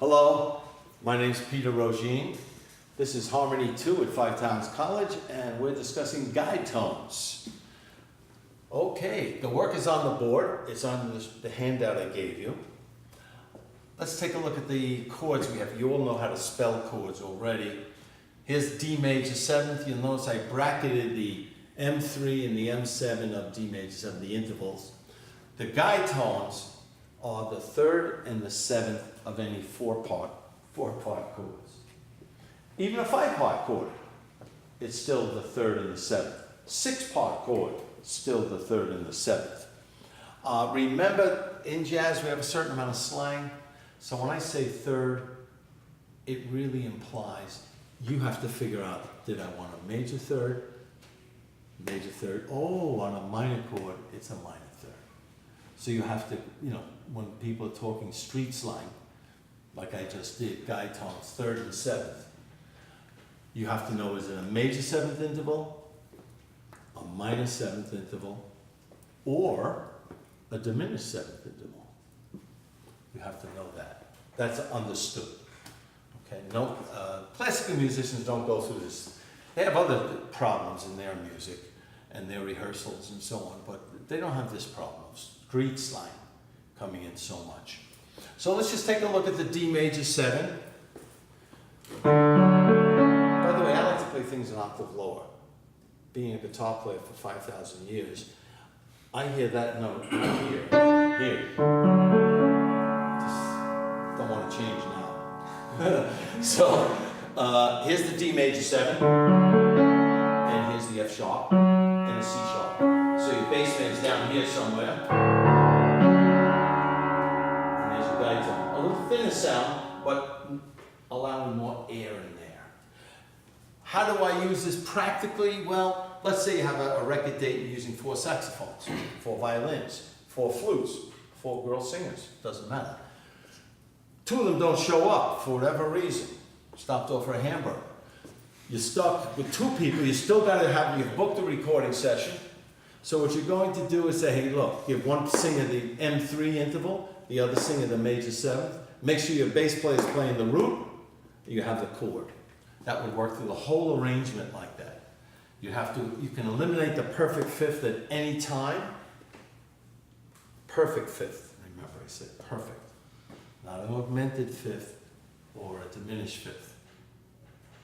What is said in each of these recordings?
Hello, my name's Peter Rogine. This is Harmony 2 at Five Towns College, and we're discussing guide tones. Okay, the work is on the board. It's on the handout I gave you. Let's take a look at the chords we have. You all know how to spell chords already. Here's D major 7th. You'll notice I bracketed the M3 and the M7 of D major 7, the intervals. The guide tones are the 3rd and the 7th of any four-part chords. Even a 5-part chord, it's still the 3rd and the 7th. 6-part chord, still the 3rd and the 7th. Remember, in jazz we have a certain amount of slang. So when I say 3rd, it really implies you have to figure out, did I want a major 3rd? Major 3rd. Oh, on a minor chord, it's a minor 3rd. So you have to, when people are talking street slang, like I just did, guide tones, 3rd and 7th, you have to know, is it a major 7th interval, a minor 7th interval, or a diminished 7th interval? You have to know that. That's understood. Okay, no, classical musicians don't go through this. They have other problems in their music and their rehearsals and so on, but they don't have this problem of street slang coming in so much. So let's just take a look at the D major 7. By the way, I like to play things an octave lower. Being a guitar player for 5,000 years, I hear that note here. Just don't want to change now. So here's the D major 7, and here's the F sharp, and the C sharp. So your bass band's down here somewhere. A little thinner sound, but allowing more air in there. How do I use this practically? Well, let's say you have a record date and you're using 4 saxophones, 4 violins, 4 flutes, 4 girl singers, doesn't matter. 2 of them don't show up for whatever reason. Stopped off for a hamburger. You're stuck with 2 people, you still got to have, you've booked a recording session. So what you're going to do is say, hey look, give one singer the M3 interval, the other singer the major 7th. Make sure your bass player is playing the root, you have the chord. That would work through the whole arrangement like that. You can eliminate the perfect 5th at any time. Perfect 5th, remember I said perfect. Not an augmented 5th or a diminished 5th.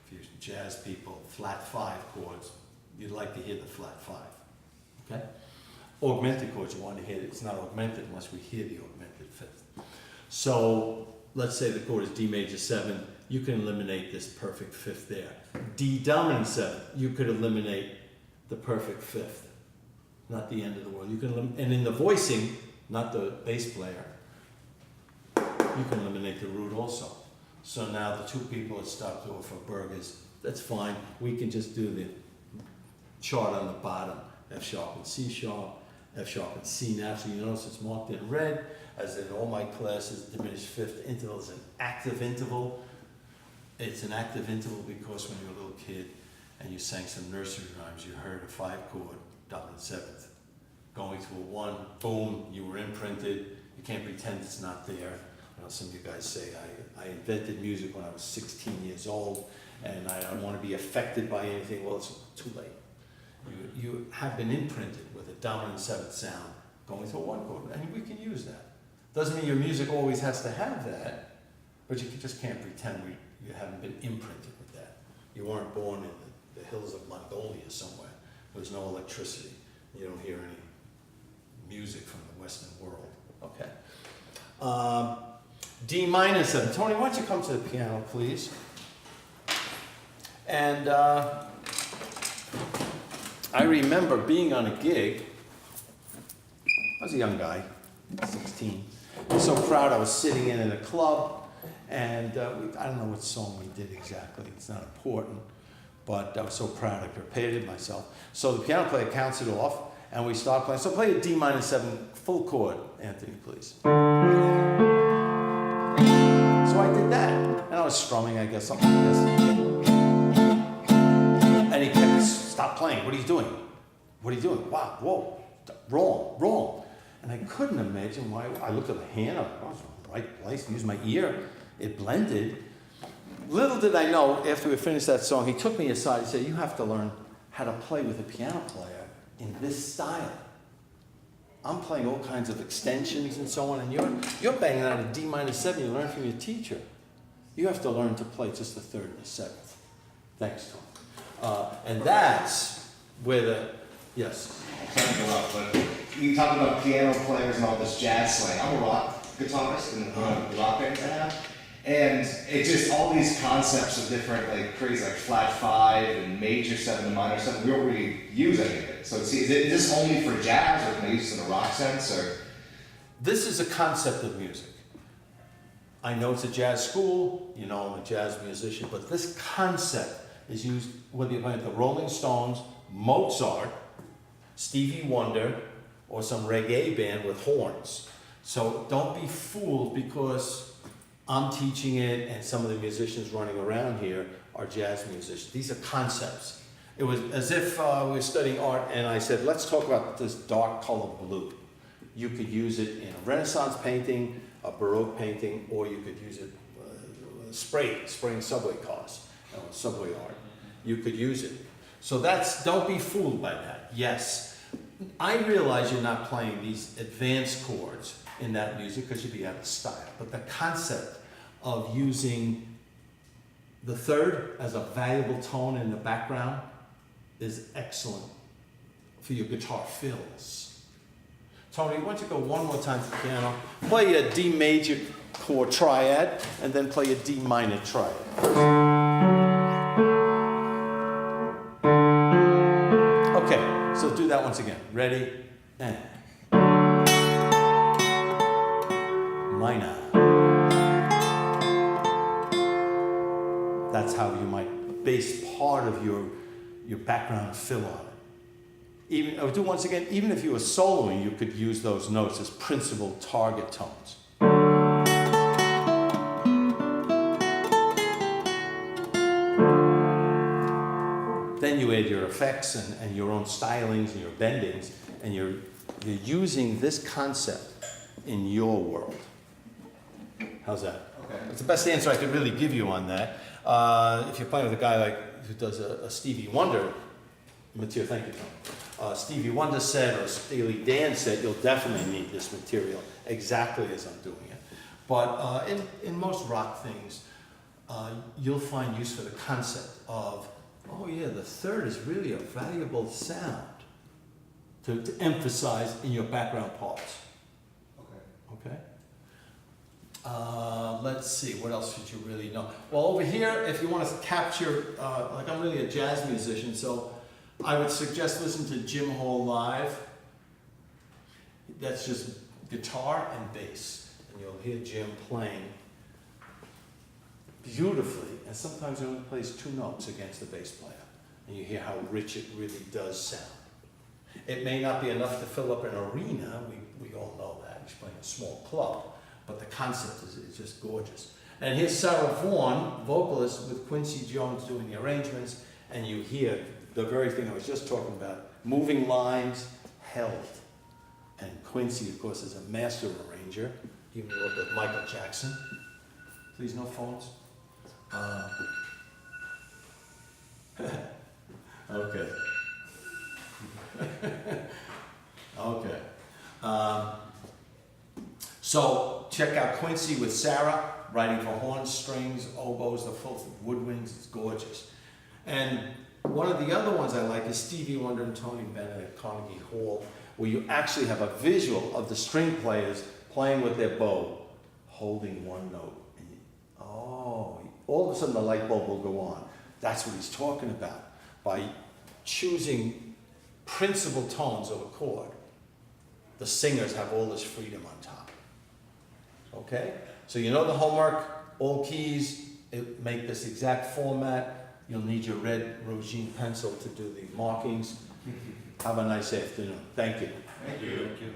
If you're jazz people, flat 5 chords, you'd like to hear the flat 5. Okay? Augmented chords, you want to hear it. It's not augmented unless we hear the augmented 5th. So let's say the chord is D major 7. You can eliminate this perfect 5th there. D dominant 7. You could eliminate the perfect 5th. Not the end of the world. You can and in the voicing, not the bass player, you can eliminate the root also. So now the 2 people that stopped off for burgers, that's fine. We can just do the chart on the bottom. F sharp and C sharp, F sharp and C naturally. You notice it's marked in red, as in all my classes. Diminished 5th interval is an active interval. It's an active interval because when you were a little kid and you sang some nursery rhymes, you heard a 5 chord, dominant 7th. Going to a 1, boom, you were imprinted. You can't pretend it's not there. Some of you guys say, I invented music when I was 16 years old and I don't want to be affected by anything. Well, it's too late. You have been imprinted with a dominant 7th sound going to a 1 chord, and we can use that. Doesn't mean your music always has to have that, but you just can't pretend you haven't been imprinted with that. You weren't born in the hills of Mongolia somewhere. There's no electricity. You don't hear any music from the Western world. Okay. D minor 7. Tony, why don't you come to the piano, please? And I remember being on a gig. I was a young guy, 16. I was so proud. I was sitting in a club, and I don't know what song we did exactly. It's not important, but I was so proud. I prepared it myself. So the piano player counts it off, and we start playing. So play a D minor 7 full chord, Anthony, please. So I did that, and I was strumming, I guess, something like this. And he kept, stop playing. What are you doing? What are you doing? Wow, whoa, wrong. And I couldn't imagine why. I looked at the hand, I was in the right place, used my ear. It blended. Little did I know, after we finished that song, he took me aside and said, you have to learn how to play with a piano player in this style. I'm playing all kinds of extensions and so on, and you're banging out a D minor 7 you learned from your teacher. You have to learn to play just the 3rd and the 7th. Thanks, Tom. And that's where the, yes? Sorry to interrupt, but you talk about piano players and all this jazz slang. I'm a rock guitarist in the rock band I have. And it just, all these concepts of different, like crazy, like flat 5 and major 7 and minor 7, we don't really use any of it. So is this only for jazz, or can I use it in a rock sense, or? This is a concept of music. I know it's a jazz school, you know, I'm a jazz musician, but this concept is used whether you're playing the Rolling Stones, Mozart, Stevie Wonder, or some reggae band with horns. So don't be fooled because I'm teaching it and some of the musicians running around here are jazz musicians. These are concepts. It was as if we were studying art and I said, let's talk about this dark color blue. You could use it in a Renaissance painting, a Baroque painting, or you could use it spraying subway cars, subway art. You could use it. So don't be fooled by that. Yes, I realize you're not playing these advanced chords in that music because you'd be out of style. But the concept of using the 3rd as a valuable tone in the background is excellent for your guitar fills. Tony, why don't you go one more time to the piano, play a D major chord triad, and then play a D minor triad. Okay, so do that once again. Ready? And minor. That's how you might base part of your background fill on it. Even, I'll do once again, even if you were soloing, you could use those notes as principal target tones. Then you add your effects and your own stylings and your bendings, and you're using this concept in your world. How's that? Okay. It's the best answer I could really give you on that. If you're playing with a guy who does a Stevie Wonder material, thank you, Tom. Stevie Wonder set or Steely Dan set, you'll definitely need this material exactly as I'm doing it. But in most rock things, you'll find use for the concept of, oh yeah, the 3rd is really a valuable sound to emphasize in your background parts. Okay? Let's see, what else should you really know? Well, over here, if you want to capture, like I'm really a jazz musician, so I would suggest listen to Jim Hall Live. That's just guitar and bass. And you'll hear Jim playing beautifully. And sometimes he only plays 2 notes against the bass player. And you hear how rich it really does sound. It may not be enough to fill up an arena. We all know that. He's playing a small club. But the concept is just gorgeous. And here's Sarah Vaughan, vocalist, with Quincy Jones doing the arrangements. And you hear the very thing I was just talking about, moving lines held. And Quincy, of course, is a master arranger. He even worked with Michael Jackson. Please, no phones. Okay. Okay. So check out Quincy with Sarah, writing for horns, strings, oboes, the full woodwinds. It's gorgeous. And one of the other ones I like is Stevie Wonder and Tony Bennett at Carnegie Hall, where you actually have a visual of the string players playing with their bow, holding one note. And all of a sudden the light bulb will go on. That's what he's talking about. By choosing principal tones of a chord, the singers have all this freedom on top. Okay? So you know the homework, all keys, make this exact format. You'll need your red Rogine pencil to do the markings. Have a nice afternoon. Thank you. Thank you. Thank you.